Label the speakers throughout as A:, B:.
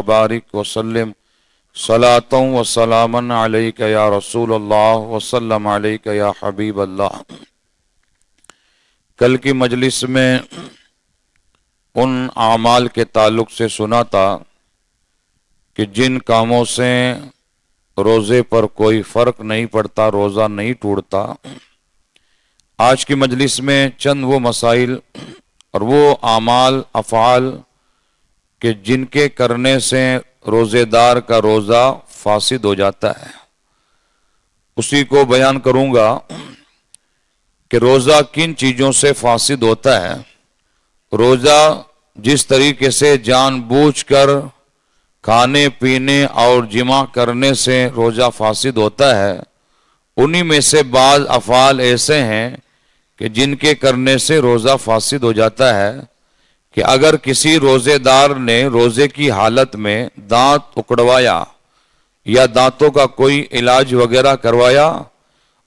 A: बारिक वसल्लिम सलातन व सलामन अलैका या रसूल अल्लाह वसल्लम अलैका या हबीब अल्लाह। कल की मजलिस में उन आमाल के ताल्लुक से सुना था कि जिन कामों से रोज़े पर कोई फ़र्क नहीं पड़ता, रोज़ा नहीं टूटता। आज की मजलिस में चंद वो मसाइल और वो आमाल अफ़आल कि जिनके करने से रोज़ेदार का रोज़ा फासिद हो जाता है, उसी को बयान करूँगा कि रोज़ा किन चीज़ों से फासिद होता है। रोज़ा जिस तरीके से जानबूझकर खाने पीने और जिमा करने से रोज़ा फासिद होता है, उन्हीं में से बाज़ अफ़आल ऐसे हैं कि जिनके करने से रोज़ा फासिद हो जाता है। कि अगर किसी रोज़ेदार ने रोज़े की हालत में दांत उकड़वाया या दांतों का कोई इलाज वगैरह करवाया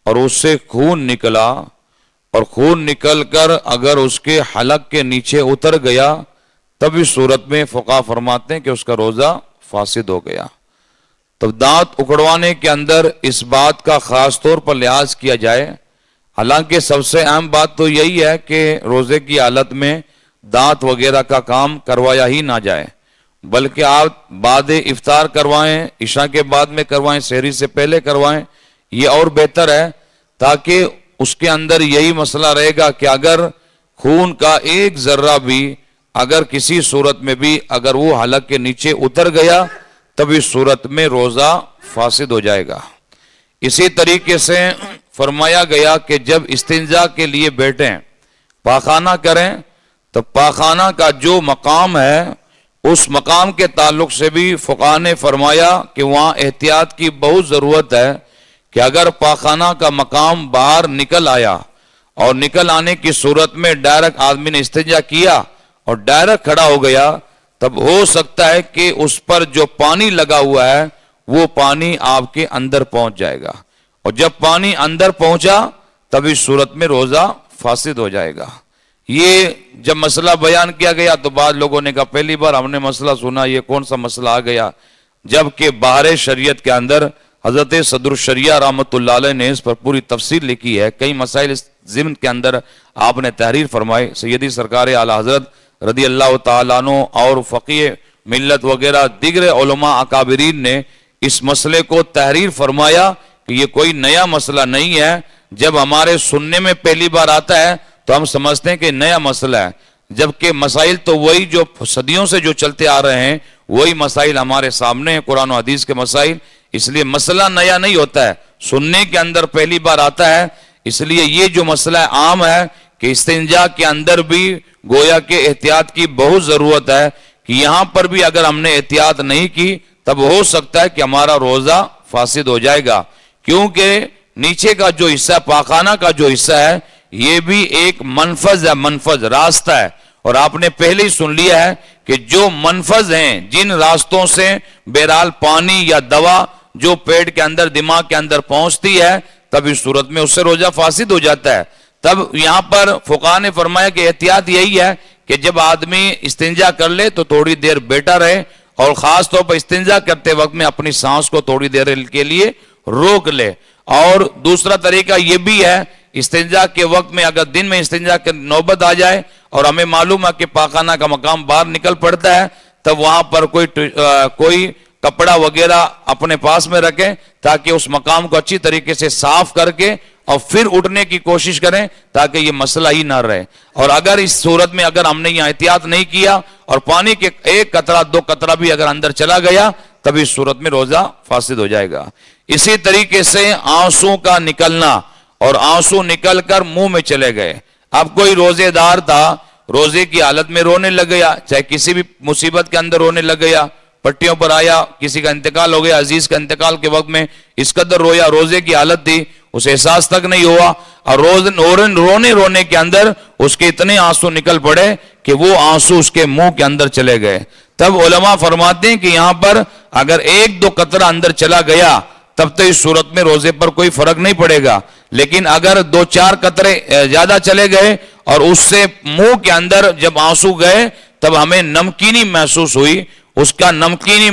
A: और उससे खून निकला और खून निकलकर अगर उसके हलक के नीचे उतर गया, तब इस सूरत में फ़ुक़हा फरमाते हैं कि उसका रोज़ा फासिद हो गया। तो दांत उकड़वाने के अंदर इस बात का ख़ास तौर पर लिहाज किया जाए। हालांकि सबसे अहम बात तो यही है कि रोज़े की हालत में दांत वगैरह का काम करवाया ही ना जाए, बल्कि आप बाद इफ्तार करवाएं, इशा के बाद में करवाएं, सहरी से पहले करवाएं, ये और बेहतर है। ताकि उसके अंदर यही मसला रहेगा कि अगर खून का एक जर्रा भी अगर किसी सूरत में भी अगर वो हलक के नीचे उतर गया, तब इस सूरत में रोज़ा फासिद हो जाएगा। इसी तरीके से फरमाया गया कि जब इस्तिंजा के लिए बैठें, पाखाना करें, तो पाखाना का जो मकाम है उस मकाम के ताल्लुक से भी फ़ुक़हा ने फरमाया कि वहाँ एहतियात की बहुत ज़रूरत है। कि अगर पाखाना का मकाम बाहर निकल आया और निकल आने की सूरत में डायरेक्ट आदमी ने इस्तिंजा किया और डायरेक्ट खड़ा हो गया, तब हो सकता है कि उस पर जो पानी लगा हुआ है वो पानी आपके अंदर पहुंच जाएगा, और जब पानी अंदर पहुंचा तब इस सूरत में रोज़ा फासिद हो जाएगा। ये जब मसला बयान किया गया तो बाद लोगों ने कहा पहली बार हमने मसला सुना, ये कौन सा मसला आ गया, जबकि बाहर शरीयत के अंदर हजरत सदरुल शरिया रहमतुल्लाह अलैह ने इस पर पूरी तफसीर लिखी है। कई मसाइल इस ज़िम्न के अंदर आपने तहरीर फरमाई। सैयदी सरकार आला हजरत रदी अल्लाह तआला अन्हु और फ़क़ीह मिल्लत वगैरह दिगर उलमा अकाबिरीन ने इस मसले को तहरीर फरमाया कि ये कोई नया मसला नहीं है। जब हमारे सुनने में पहली बार आता है तो हम समझते हैं कि नया मसला है, जबकि मसाइल तो वही जो सदियों से जो चलते आ रहे हैं वही मसाइल हमारे सामने हैं, कुरान और हदीस के मसाइल। इसलिए मसला नया नहीं होता है, सुनने के अंदर पहली बार आता है। इसलिए ये जो मसला आम है कि इस्तिंजा के अंदर भी गोया के एहतियात की बहुत ज़रूरत है कि यहाँ पर भी अगर हमने एहतियात नहीं की तब हो सकता है कि हमारा रोज़ा फासिद हो जाएगा। क्योंकि नीचे का जो हिस्सा, पाखाना का जो हिस्सा है, ये भी एक मनफज है, मनफज रास्ता है। और आपने पहले ही सुन लिया है कि जो मनफज हैं, जिन रास्तों से बहरहाल पानी या दवा जो पेट के अंदर दिमाग के अंदर पहुंचती है, तब इस सूरत में उससे रोजा फासिद हो जाता है। तब यहां पर फ़ुक़हा ने फरमाया कि एहतियात यही है कि जब आदमी इस्तिंजा कर ले तो थोड़ी देर बैठा रहे, और खास तौर पर इस्तिंजा करते वक्त में अपनी सांस को थोड़ी देर के लिए रोक ले। और दूसरा तरीका यह भी है, इस्तिंजा के वक्त में अगर दिन में इस्तिंजा की नौबत आ जाए और हमें मालूम है कि पाखाना का मकाम बाहर निकल पड़ता है, तब वहां पर कोई कपड़ा वगैरह अपने पास में रखें ताकि उस मकाम को अच्छी तरीके से साफ करके और फिर उठने की कोशिश करें ताकि ये मसला ही ना रहे। और अगर इस सूरत में अगर हमने यहाँ एहतियात नहीं किया और पानी के एक कतरा दो कतरा भी अगर अंदर चला गया, तब इस सूरत में रोजा फासिद हो जाएगा। इसी तरीके से आंसू का निकलना, और आंसू निकलकर मुंह में चले गए। अब कोई रोजेदार था, रोजे की हालत में रोने लग गया, चाहे किसी भी मुसीबत के अंदर रोने लग गया, पट्टियों पर आया, किसी का इंतकाल हो गया, अजीज का इंतकाल के वक्त में इस कदर रोया, रोजे की हालत थी, उसे एहसास तक नहीं हुआ, और रोने के अंदर उसके इतने आंसू निकल पड़े कि वो आंसू उसके मुंह के अंदर चले गए। तब उलमा फरमाते हैं कि यहां पर अगर एक दो कतरा अंदर चला गया तब तो इस सूरत में रोजे पर कोई फर्क नहीं पड़ेगा, लेकिन अगर दो चार कतरे ज्यादा चले गए और उससे मुंह के अंदर जब आंसू गए तब हमें नमकीनी महसूस हुई, اس کا نمکینی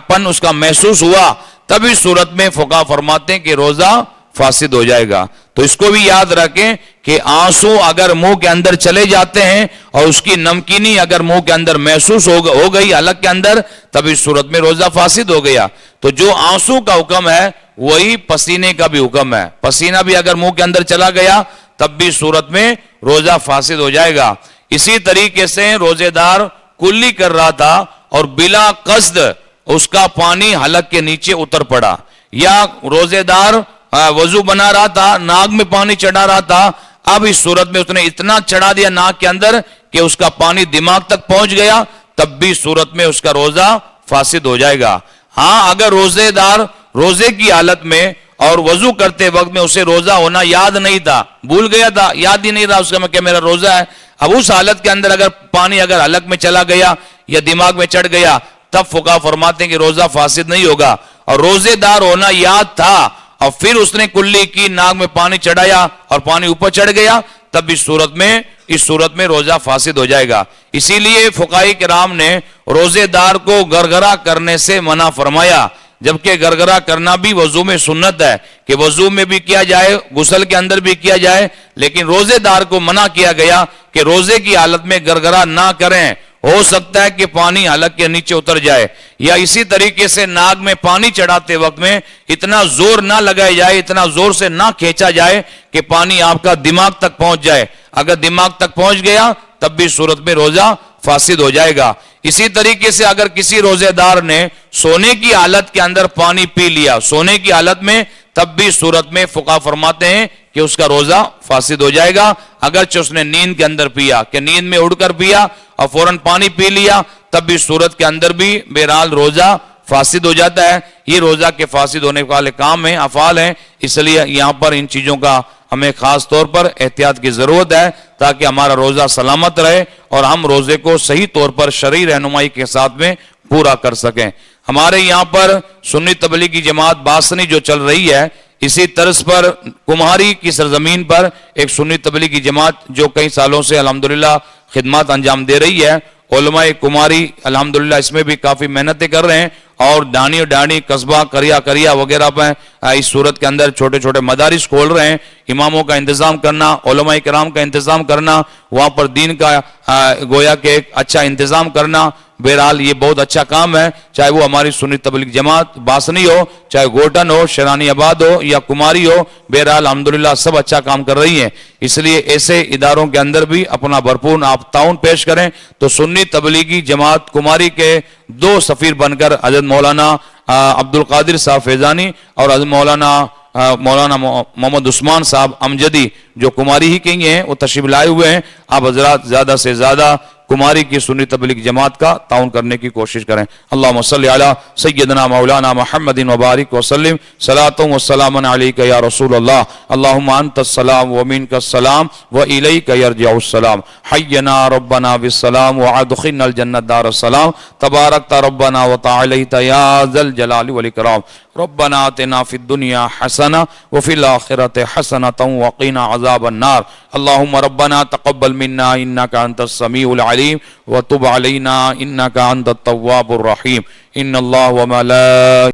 A: پن اس کا محسوس ہوا، تب اس صورت میں فقہا فرماتے ہیں کہ روزہ فاسد ہو جائے گا۔ تو اس کو بھی یاد رکھیں کہ آنسو اگر منہ کے اندر چلے جاتے ہیں اور اس کی نمکینی اگر منہ کے اندر محسوس ہو گئی حلق کے اندر، تب اس صورت میں روزہ فاسد ہو گیا۔ تو جو آنسو کا حکم ہے وہی پسینے کا بھی حکم ہے، پسینہ بھی اگر منہ کے اندر چلا گیا تب بھی صورت میں روزہ فاسد ہو جائے گا۔ اسی طریقے سے روزے دار کلی کر رہا تھا اور بلا قصد اس کا پانی حلق کے نیچے اتر پڑا، یا روزے دار وضو بنا رہا تھا، ناک میں پانی چڑھا رہا تھا، اب اس صورت میں اس نے اتنا چڑھا دیا ناک کے اندر کہ اس کا پانی دماغ تک پہنچ گیا، تب بھی صورت میں اس کا روزہ فاسد ہو جائے گا۔ ہاں اگر روزے دار روزے کی حالت میں اور وضو کرتے وقت میں اسے روزہ ہونا یاد نہیں تھا، بھول گیا تھا، یاد ہی نہیں رہا اس کا کہ میرا روزہ ہے، اب اس حالت کے اندر اگر پانی اگر حلق میں چلا گیا یا دماغ میں چڑھ گیا، تب فقہا فرماتے ہیں کہ روزہ فاسد نہیں ہوگا۔ اور روزے دار ہونا یاد تھا اور پھر اس نے کلی کی، ناک میں پانی چڑھایا اور پانی اوپر چڑھ گیا، تب اس صورت میں روزہ فاسد ہو جائے گا۔ اسی لیے فقہاء کرام نے روزے دار کو گرگرا کرنے سے منع فرمایا، جبکہ گرگرا کرنا بھی وضو میں سنت ہے کہ وضو میں بھی کیا جائے، غسل کے اندر بھی کیا جائے، لیکن روزے دار کو منع کیا گیا کہ روزے کی حالت میں گرگرا نہ کریں، ہو سکتا ہے کہ پانی حلق کے نیچے اتر جائے۔ یا اسی طریقے سے ناک میں پانی چڑھاتے وقت میں اتنا زور نہ لگایا جائے، اتنا زور سے نہ کھینچا جائے کہ پانی آپ کا دماغ تک پہنچ جائے، اگر دماغ تک پہنچ گیا تب بھی صورت میں روزہ فاسد ہو جائے گا۔ اسی طریقے سے اگر کسی روزے دار نے سونے کی حالت کے اندر پانی پی لیا، سونے کی حالت میں، تب بھی صورت میں فقہا فرماتے ہیں کہ اس کا روزہ فاسد ہو جائے گا، اگرچہ اس نے نیند کے اندر پیا، کہ نیند میں اڑ کر پیا اور فوراً پانی پی لیا، تب بھی صورت کے اندر بھی بہرحال روزہ فاسد ہو جاتا ہے۔ یہ روزہ کے فاسد ہونے والے کام ہیں، افعال ہیں، اس لیے یہاں پر ان چیزوں کا ہمیں خاص طور پر احتیاط کی ضرورت ہے تاکہ ہمارا روزہ سلامت رہے اور ہم روزے کو صحیح طور پر شرعی رہنمائی کے ساتھ میں پورا کر سکیں۔ ہمارے یہاں پر سنی تبلیغی جماعت باسنی جو چل رہی ہے، اسی طرز پر کمہاری کی سرزمین پر ایک سنی تبلیغی جماعت جو کئی سالوں سے الحمدللہ خدمات انجام دے رہی ہے، علماء کماری الحمدللہ اس میں بھی کافی محنتیں کر رہے ہیں، اور ڈانی قصبہ کریا وغیرہ پہ اس صورت کے اندر چھوٹے چھوٹے مدارس کھول رہے ہیں، اماموں کا انتظام کرنا، علماء کرام کا انتظام کرنا، وہاں پر دین کا گویا کہ ایک اچھا انتظام کرنا، بہرحال یہ بہت اچھا کام ہے، چاہے وہ ہماری سنی تبلیغ جماعت باسنی ہو، چاہے گوٹن ہو، شیرانی آباد ہو یا کماری ہو، بہرحال الحمدللہ سب اچھا کام کر رہی ہیں۔ اس لیے ایسے اداروں کے اندر بھی اپنا بھرپور آپ تعاون پیش کریں۔ تو سنی تبلیغی جماعت کماری کے 2 سفیر بن کر حضرت مولانا عبد القادر صاحب فیضانی اور حضرت مولانا محمد عثمان صاحب امجدی جو کماری ہی کے ہیں، وہ تشریف لائے ہوئے ہیں۔ آپ حضرات زیادہ سے زیادہ کماری کی سنی تبلیغ جماعت کا تعاون کرنے کی کوشش کریں۔ اللہم صلی علی سیدنا مولانا محمد وبارک وسلم، صلاۃ و سلام علیک یا رسول اللہ، اللہم انت السلام ومنک السلام والیک یرجع السلام، حینا ربنا بالسلام وادخلنا الجنۃ دار السلام، تبارکت ربنا وتعالیت یا ذا الجلال والاکرام، ربنا آتنا فی الدنیا حسنہ وفی الآخرۃ حسنۃ وقنا عذاب النار، اللہم ربنا تقبل منا انک انت السمیع العلیم وتب علینا انک انت التواب الرحیم، ان اللہ وملائکتہ